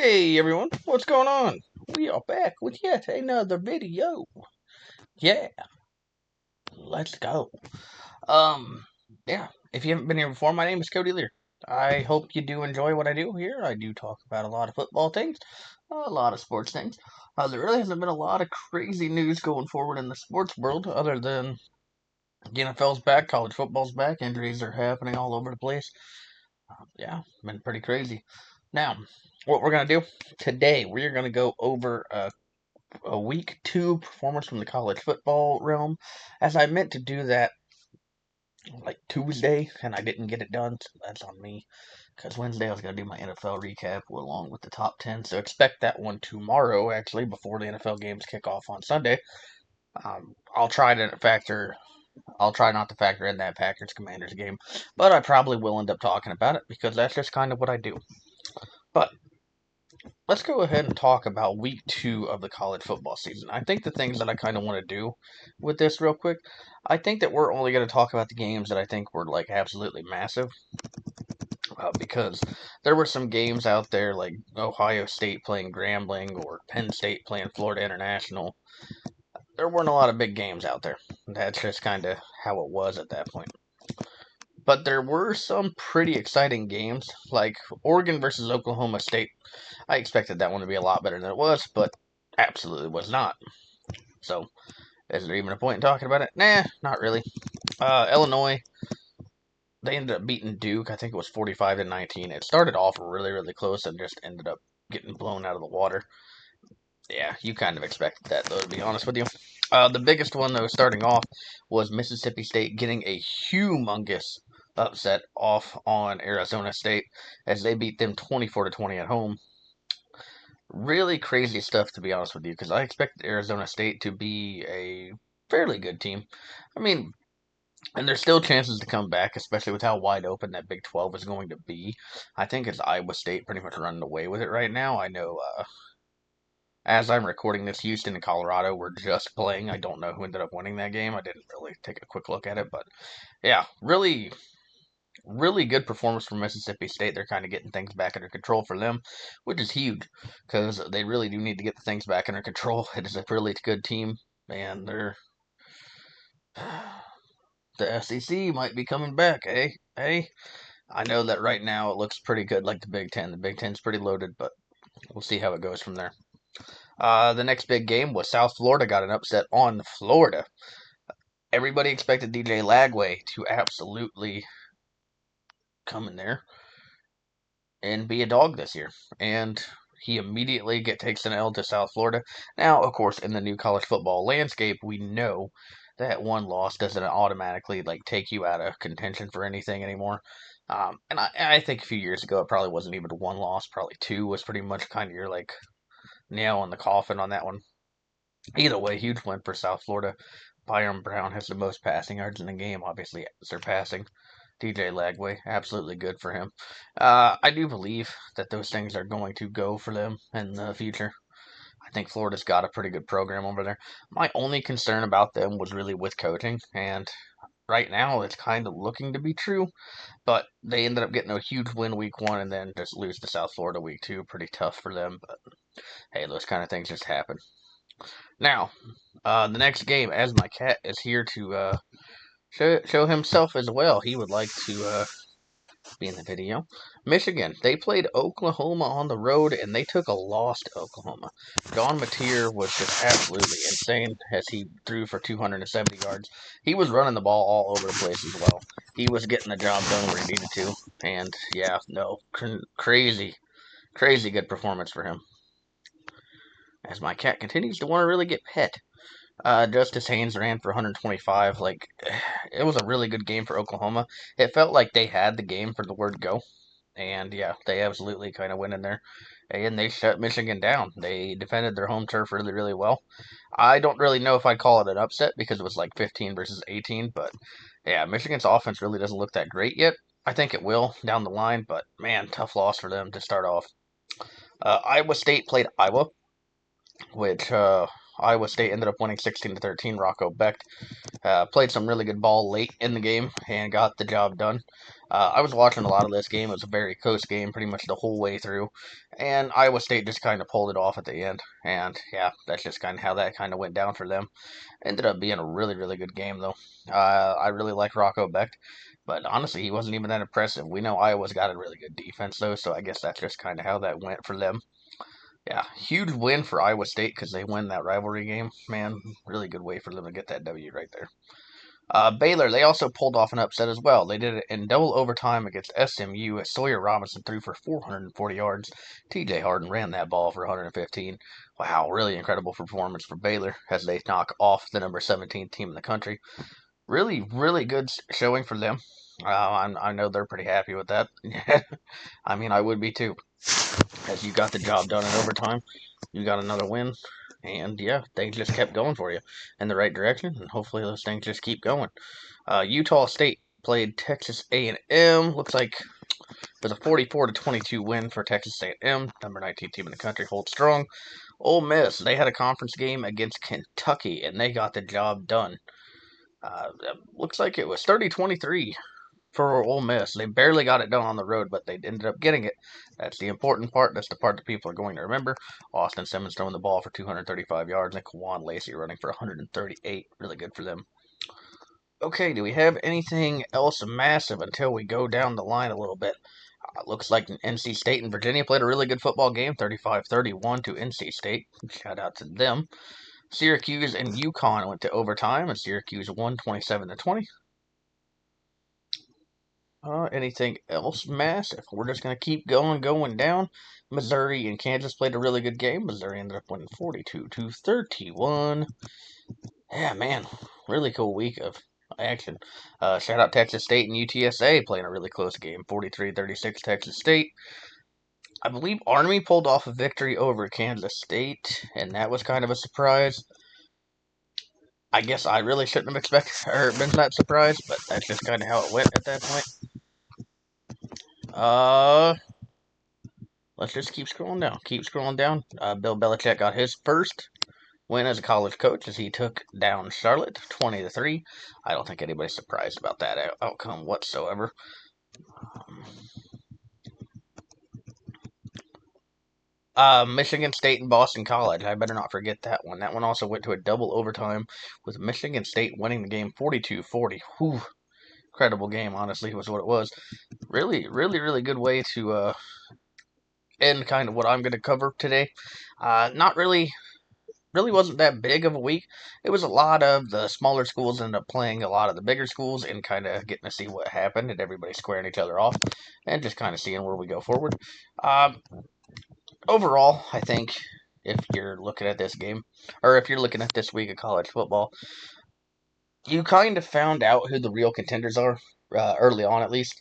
Hey everyone, what's going on? We are back with yet another video. Yeah, let's go. Um, yeah, if you haven't been here before, my name is Cody Lear. I hope you do enjoy what I do here. I do talk about a lot of football things, a lot of sports things. There really hasn't been a lot of crazy news going forward in the sports world other than the NFL's back, college football's back, injuries are happening all over the place. Yeah, been pretty crazy. Now, what we're going to do today, we're going to go over a week two performance from the college football realm, as I meant to do that like Tuesday and I didn't get it done. So that's on me. Because Wednesday I was going to do my NFL recap along with the top 10. So expect that one tomorrow, actually, before the NFL games kick off on Sunday. I'll try to factor. I'll try not to factor in that Packers Commanders game, but I probably will end up talking about it because that's just kind of what I do. But let's go ahead and talk about week two of the college football season. I think the things that I kind of want to do with this real quick, I think that we're only going to talk about the games that I think were like absolutely massive. Because there were some games out there like Ohio State playing Grambling or Penn State playing Florida International. There weren't a lot of big games out there. That's just kind of how it was at that point. But there were some pretty exciting games, like Oregon versus Oklahoma State. I expected that one to be a lot better than it was, but absolutely was not. So, is there even a point in talking about it? Nah, not really. Illinois, they ended up beating Duke. I think it was 45-19. It started off really, really close and just ended up getting blown out of the water. Yeah, you kind of expected that, though, to be honest with you. The biggest one, though, starting off, was Mississippi State getting a humongous upset off on Arizona State as they beat them 24-20 at home. Really crazy stuff, to be honest with you, because I expected Arizona State to be a fairly good team. I mean, and there's still chances to come back, especially with how wide open that Big 12 is going to be. I think it's Iowa State pretty much running away with it right now. I know, as I'm recording this, Houston and Colorado were just playing. I don't know who ended up winning that game. I didn't really take a quick look at it, but yeah, really, really good performance from Mississippi State. They're kind of getting things back under control for them, which is huge because they really do need to get the things back under control. It is a really good team, and they're the SEC might be coming back, eh? Hey, I know that right now it looks pretty good, like the Big Ten. The Big Ten's pretty loaded, but we'll see how it goes from there. The next big game was South Florida got an upset on Florida. Everybody expected DJ Lagway to absolutely come in there and be a dog this year, and he immediately takes an L to South Florida. Now, of course, in the new college football landscape, we know that one loss doesn't automatically like take you out of contention for anything anymore. And I think a few years ago it probably wasn't even one loss, probably two was pretty much kind of your like nail in the coffin on that one. Either way, huge win for South Florida. Byron Brown has the most passing yards in the game, obviously surpassing DJ Lagway. Absolutely good for him. I do believe that those things are going to go for them in the future. I think Florida's got a pretty good program over there. My only concern about them was really with coaching, and right now it's kind of looking to be true. But they ended up getting a huge win week one and then just lose to South Florida week two. Pretty tough for them, but hey, those kind of things just happen. Now, the next game, as my cat is here to show himself as well, he would like to be in the video. Michigan, they played Oklahoma on the road and they took a loss to Oklahoma. John Mateer was just absolutely insane as he threw for 270 yards. He was running the ball all over the place as well. He was getting the job done where he needed to. And yeah, no, crazy, crazy good performance for him. As my cat continues to want to really get pet. Justice Haynes ran for 125. Like, it was a really good game for Oklahoma. It felt like they had the game for the word go. And yeah, they absolutely kind of went in there. And they shut Michigan down. They defended their home turf really, really well. I don't really know if I'd call it an upset because it was like 15 versus 18. But yeah, Michigan's offense really doesn't look that great yet. I think it will down the line. But man, tough loss for them to start off. Iowa State played Iowa, which Iowa State ended up winning 16-13. Rocco Becht played some really good ball late in the game and got the job done. I was watching a lot of this game. It was a very close game pretty much the whole way through. And Iowa State just kind of pulled it off at the end. And yeah, that's just kind of how that kind of went down for them. Ended up being a really, really good game, though. I really like Rocco Becht. But honestly, he wasn't even that impressive. We know Iowa's got a really good defense, though, so I guess that's just kind of how that went for them. Yeah, huge win for Iowa State because they win that rivalry game. Man, really good way for them to get that W right there. Baylor, they also pulled off an upset as well. They did it in double overtime against SMU as Sawyer Robinson threw for 440 yards. TJ Harden ran that ball for 115. Wow, really incredible performance for Baylor as they knock off the number 17 team in the country. Really, really good showing for them. I know they're pretty happy with that. I mean, I would be too. As you got the job done in overtime, you got another win, and yeah, things just kept going for you in the right direction, and hopefully those things just keep going. Utah State played Texas A&M. Looks like it was a 44-22 win for Texas A&M, number 19 team in the country, hold strong. Ole Miss, they had a conference game against Kentucky, and they got the job done. Looks like it was 30-23 for Ole Miss. They barely got it done on the road, but they ended up getting it. That's the important part. That's the part that people are going to remember. Austin Simmons throwing the ball for 235 yards and Kawan Lacey running for 138. Really good for them. Okay, do we have anything else massive until we go down the line a little bit? Looks like NC State and Virginia played a really good football game, 35-31 to NC State. Shout out to them. Syracuse and UConn went to overtime, and Syracuse won 27-20. Anything else massive? We're just going to keep going down. Missouri and Kansas played a really good game. Missouri ended up winning 42-31. Yeah, man, really cool week of action. Shout out Texas State and UTSA playing a really close game, 43-36 Texas State. I believe Army pulled off a victory over Kansas State, and that was kind of a surprise. I guess I really shouldn't have expected or been that surprised, but that's just kind of how it went at that point. Let's just keep scrolling down. Keep scrolling down. Bill Belichick got his first win as a college coach as he took down Charlotte 20-3. I don't think anybody's surprised about that outcome whatsoever. Michigan State and Boston College. I better not forget that one. That one also went to a double overtime with Michigan State winning the game 42-40. Whew. Incredible game, honestly, was what it was. Really, really, really good way to end kind of what I'm going to cover today. Not really wasn't that big of a week. It was a lot of the smaller schools ended up playing a lot of the bigger schools and kind of getting to see what happened and everybody squaring each other off and just kind of seeing where we go forward. Overall, I think if you're looking at this game, or if you're looking at this week of college football, you kind of found out who the real contenders are, early on at least.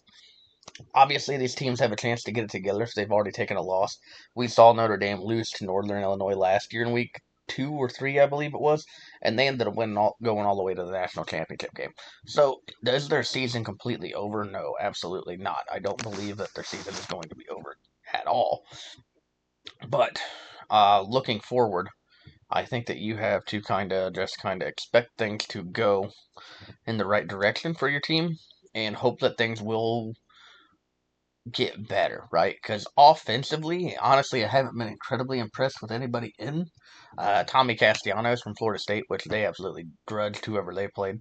Obviously, these teams have a chance to get it together if they've already taken a loss. We saw Notre Dame lose to Northern Illinois last year in week 2 or 3, I believe it was, and they ended up going all the way to the national championship game. So, is their season completely over? No, absolutely not. I don't believe that their season is going to be over at all. But looking forward, I think that you have to kind of expect things to go in the right direction for your team and hope that things will get better, right? Because offensively, honestly, I haven't been incredibly impressed with anybody in. Tommy Castellanos from Florida State, which they absolutely grudged whoever they played.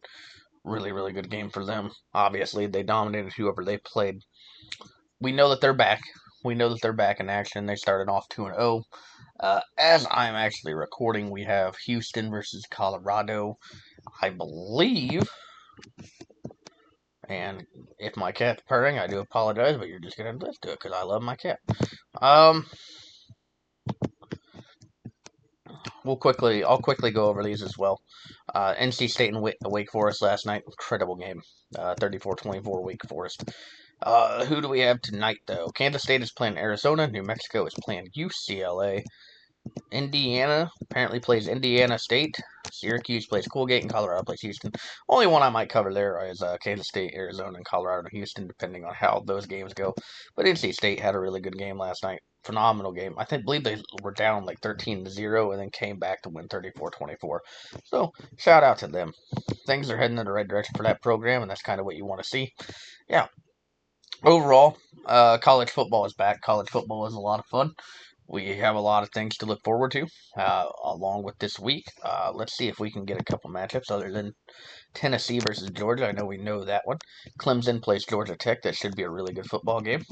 Really, really good game for them. Obviously, they dominated whoever they played. We know that they're back. We know that they're back in action. They started off 2-0. As I'm actually recording, we have Houston versus Colorado, I believe. And if my cat's purring, I do apologize, but you're just gonna listen to it because I love my cat. I'll quickly go over these as well. NC State and Wake Forest last night, incredible game. 34-24 Wake Forest. Who do we have tonight though? Kansas State is playing Arizona. New Mexico is playing UCLA. Indiana apparently plays Indiana State. Syracuse plays Colgate, and Colorado plays Houston. Only one I might cover there is Kansas State, Arizona, and Colorado and Houston, depending on how those games go. But NC State had a really good game last night. Phenomenal game. Believe they were down like 13-0 and then came back to win 34-24. So shout out to them. Things are heading in the right direction for that program, and that's kind of what you want to see. Yeah. Overall, college football is back. College football is a lot of fun. We have a lot of things to look forward to along with this week. Let's see if we can get a couple matchups other than Tennessee versus Georgia. I know we know that one. Clemson plays Georgia Tech. That should be a really good football game.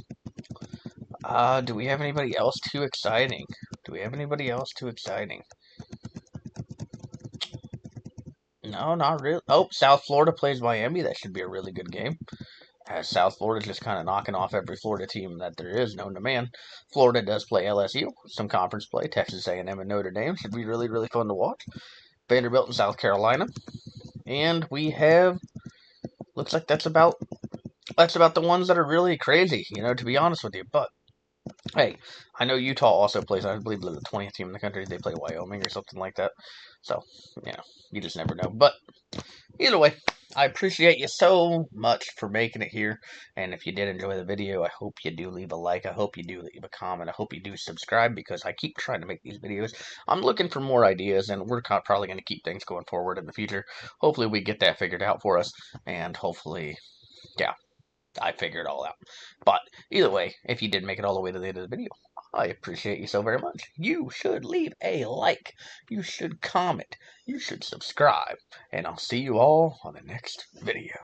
Do we have anybody else too exciting? Do we have anybody else too exciting? No, not really. Oh, South Florida plays Miami. That should be a really good game. As South Florida's just kind of knocking off every Florida team that there is known to man. Florida does play LSU, some conference play. Texas A&M and Notre Dame should be really, really fun to watch. Vanderbilt and South Carolina, and we have. Looks like that's about the ones that are really crazy. To be honest with you, but hey, I know Utah also plays. I believe they're the 20th team in the country. They play Wyoming or something like that. So, you just never know. But either way, I appreciate you so much for making it here. And if you did enjoy the video, I hope you do leave a like. I hope you do leave a comment. I hope you do subscribe because I keep trying to make these videos. I'm looking for more ideas, and we're probably going to keep things going forward in the future. Hopefully, we get that figured out for us, and hopefully, yeah, I figure it all out. But either way, if you did make it all the way to the end of the video, I appreciate you so very much. You should leave a like. You should comment. You should subscribe. And I'll see you all on the next video.